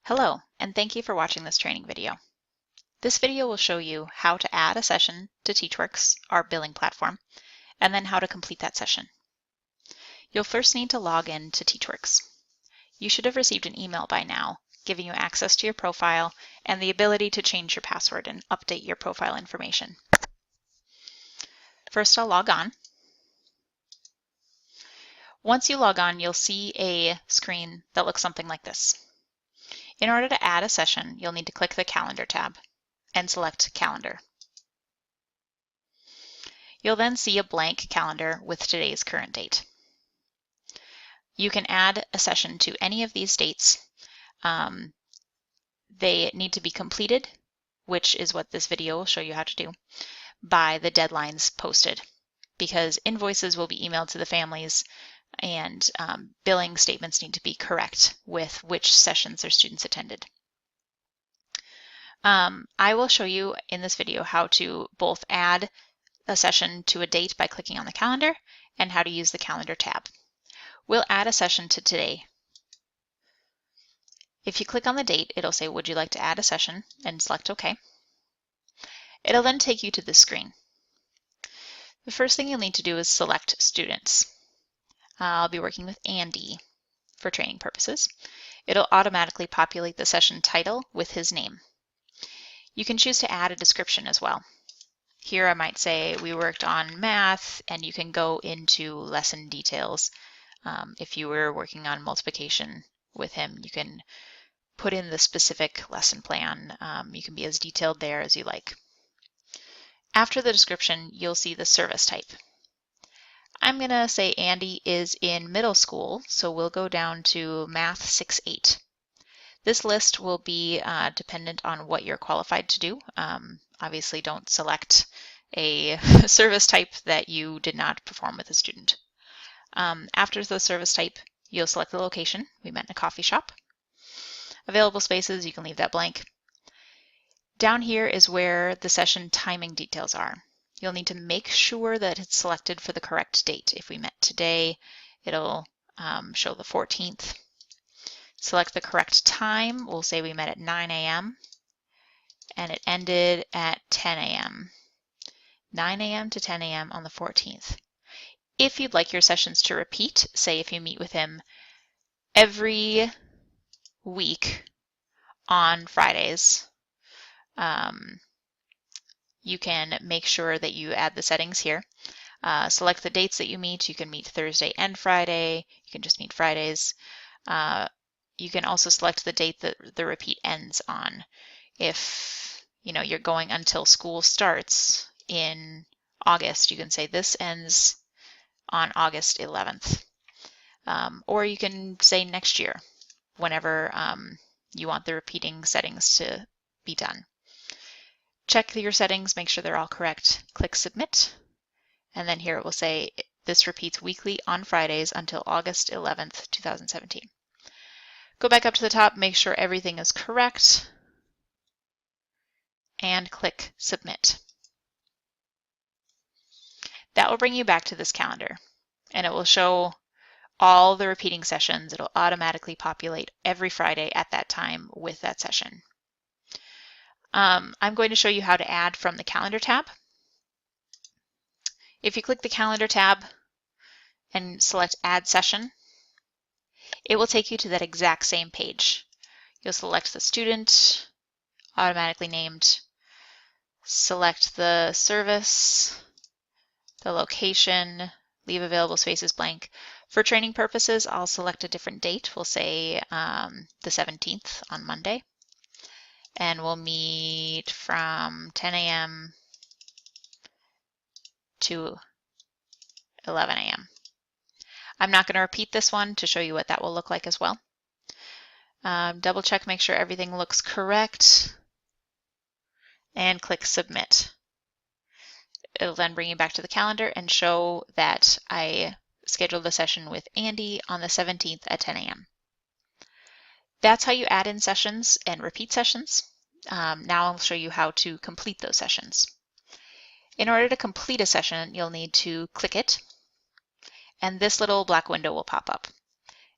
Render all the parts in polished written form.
Hello, and thank you for watching this training video. This video will show you how to add a session to Teachworks, our billing platform, and then how to complete that session. You'll first need to log in to Teachworks. You should have received an email by now giving you access to your profile and the ability to change your password and update your profile information. First, I'll log on. Once you log on, you'll see a screen that looks something like this. In order to add a session, you'll need to click the Calendar tab and select Calendar. You'll then see a blank calendar with today's current date. You can add a session to any of these dates. They need to be completed, which is what this video will show you how to do, by the deadlines posted, because invoices will be emailed to the families and billing statements need to be correct with which sessions their students attended. I will show you in this video how to both add a session to a date by clicking on the calendar and how to use the Calendar tab. We'll add a session to today. If you click on the date, it'll say, would you like to add a session? And select OK. It'll then take you to this screen. The first thing you'll need to do is select Students. I'll be working with Andy for training purposes. It'll automatically populate the session title with his name. You can choose to add a description as well. Here I might say we worked on math, and you can go into lesson details. If you were working on multiplication with him, you can put in the specific lesson plan. You can be as detailed there as you like. After the description, you'll see the service type. I'm going to say Andy is in middle school, so we'll go down to Math 6-8. This list will be dependent on what you're qualified to do. Obviously, don't select a service type that you did not perform with a student. After the service type, you'll select the location. We meant a coffee shop. Available spaces, you can leave that blank. Down here is where the session timing details are. You'll need to make sure that it's selected for the correct date. If we met today, it'll show the 14th. Select the correct time. We'll say we met at 9 a.m. and it ended at 10 a.m. 9 a.m. to 10 a.m. on the 14th. If you'd like your sessions to repeat, say if you meet with him every week on Fridays, you can make sure that you add the settings here. Select the dates that you meet. You can meet Thursday and Friday. You can just meet Fridays. You can also select the date that the repeat ends on. If you're going until school starts in August, you can say this ends on August 11th. Or you can say next year, whenever you want the repeating settings to be done. Check your settings, make sure they're all correct. Click Submit, and then here it will say this repeats weekly on Fridays until August 11th, 2017. Go back up to the top, make sure everything is correct, and click Submit. That will bring you back to this calendar, and it will show all the repeating sessions. It'll automatically populate every Friday at that time with that session. I'm going to show you how to add from the Calendar tab. If you click the Calendar tab and select Add Session, it will take you to that exact same page. You'll select the student, automatically named, select the service, the location, leave available spaces blank. For training purposes, I'll select a different date. We'll say the 17th on Monday. And we'll meet from 10 a.m. to 11 a.m. I'm not going to repeat this one to show you what that will look like as well. Double check, make sure everything looks correct, and click Submit. It'll then bring you back to the calendar and show that I scheduled a session with Andy on the 17th at 10 a.m. That's how you add in sessions and repeat sessions. Now I'll show you how to complete those sessions. In order to complete a session, you'll need to click it, and this little black window will pop up.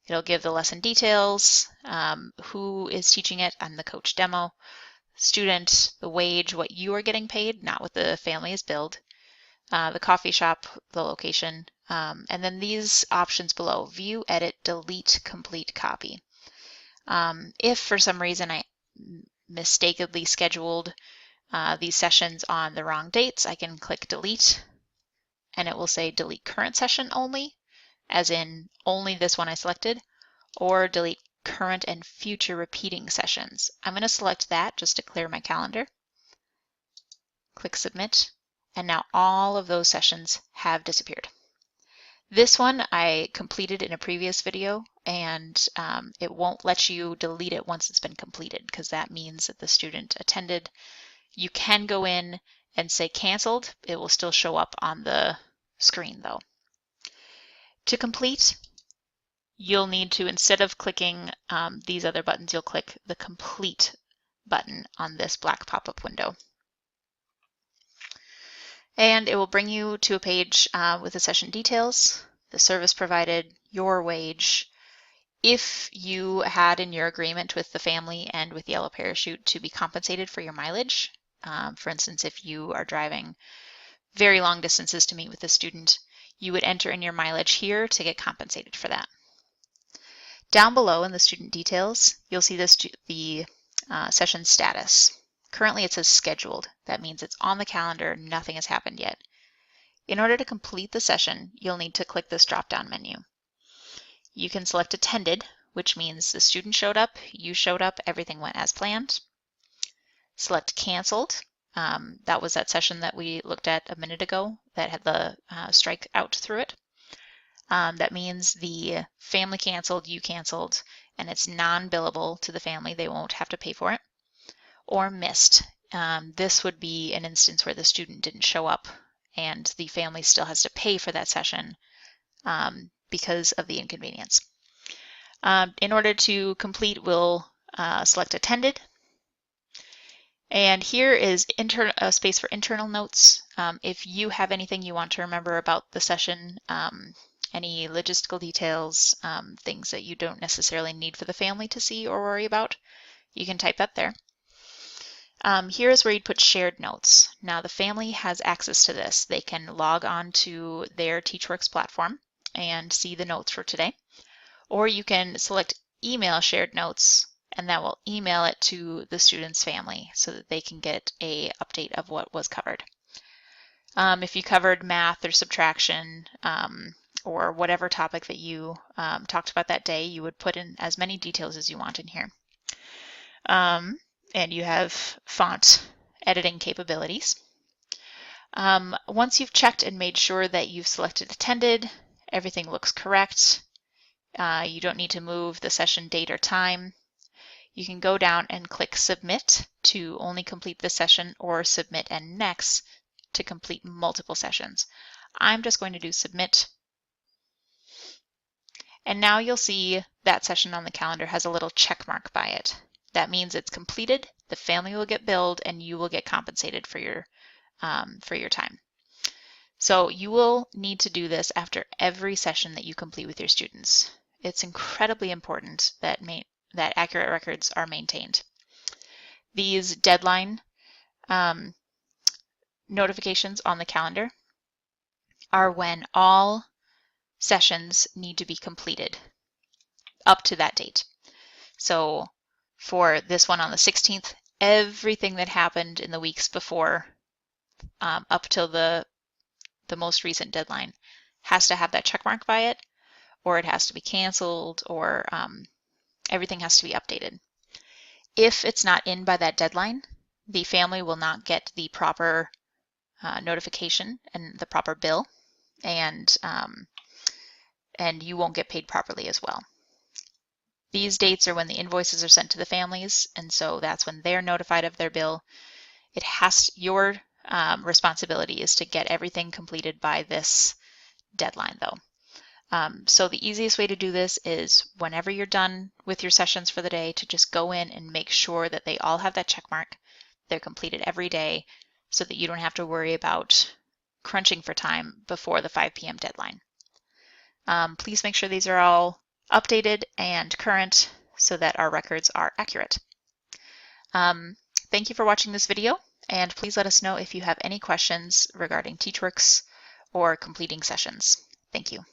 It'll give the lesson details, who is teaching it on the coach demo, student, the wage, what you are getting paid, not what the family is billed, the coffee shop, the location, and then these options below: view, edit, delete, complete, copy. If for some reason I mistakenly scheduled these sessions on the wrong dates, I can click delete and it will say delete current session only, as in only this one I selected, or delete current and future repeating sessions. I'm going to select that just to clear my calendar. Click submit, and now all of those sessions have disappeared. This one I completed in a previous video, and it won't let you delete it once it's been completed, because that means that the student attended. You can go in and say canceled. It will still show up on the screen though. To complete, you'll need to, instead of clicking these other buttons, you'll click the complete button on this black pop-up window. And it will bring you to a page with the session details, the service provided, your wage. If you had in your agreement with the family and with Yellow Parachute to be compensated for your mileage, for instance, if you are driving very long distances to meet with a student, you would enter in your mileage here to get compensated for that. Down below in the student details, you'll see the session status. Currently it says scheduled. That means it's on the calendar, nothing has happened yet. In order to complete the session, you'll need to click this drop-down menu. You can select attended, which means the student showed up, you showed up, everything went as planned. Select canceled. That was that session that we looked at a minute ago that had the strike out through it. That means the family canceled, you canceled, and it's non-billable to the family. They won't have to pay for it. Or missed. This would be an instance where the student didn't show up and the family still has to pay for that session because of the inconvenience. In order to complete, we'll select attended. And here is a space for internal notes. If you have anything you want to remember about the session, any logistical details, things that you don't necessarily need for the family to see or worry about, you can type that there. Here's where you'd put shared notes. Now the family has access to this. They can log on to their Teachworks platform and see the notes for today. Or you can select email shared notes, and that will email it to the student's family so that they can get an update of what was covered. If you covered math or subtraction or whatever topic that you talked about that day, you would put in as many details as you want in here. And you have font editing capabilities. Once you've checked and made sure that you've selected attended, everything looks correct, you don't need to move the session date or time, you can go down and click submit to only complete the session, or submit and next to complete multiple sessions. I'm just going to do submit. And now you'll see that session on the calendar has a little check mark by it. That means it's completed, the family will get billed, and you will get compensated for your time. So you will need to do this after every session that you complete with your students. It's incredibly important that accurate records are maintained. These deadline notifications on the calendar are when all sessions need to be completed up to that date. So for this one on the 16th, everything that happened in the weeks before up till the most recent deadline has to have that check mark by it, or it has to be canceled, or everything has to be updated. If it's not in by that deadline, the family will not get the proper notification and the proper bill, and you won't get paid properly as well. These dates are when the invoices are sent to the families, and so that's when they're notified of their bill. Your responsibility is to get everything completed by this deadline though. So the easiest way to do this is whenever you're done with your sessions for the day, to just go in and make sure that they all have that check mark. They're completed every day so that you don't have to worry about crunching for time before the 5 p.m. deadline. Please make sure these are all updated and current so that our records are accurate. Thank you for watching this video, and please let us know if you have any questions regarding Teachworks or completing sessions. Thank you.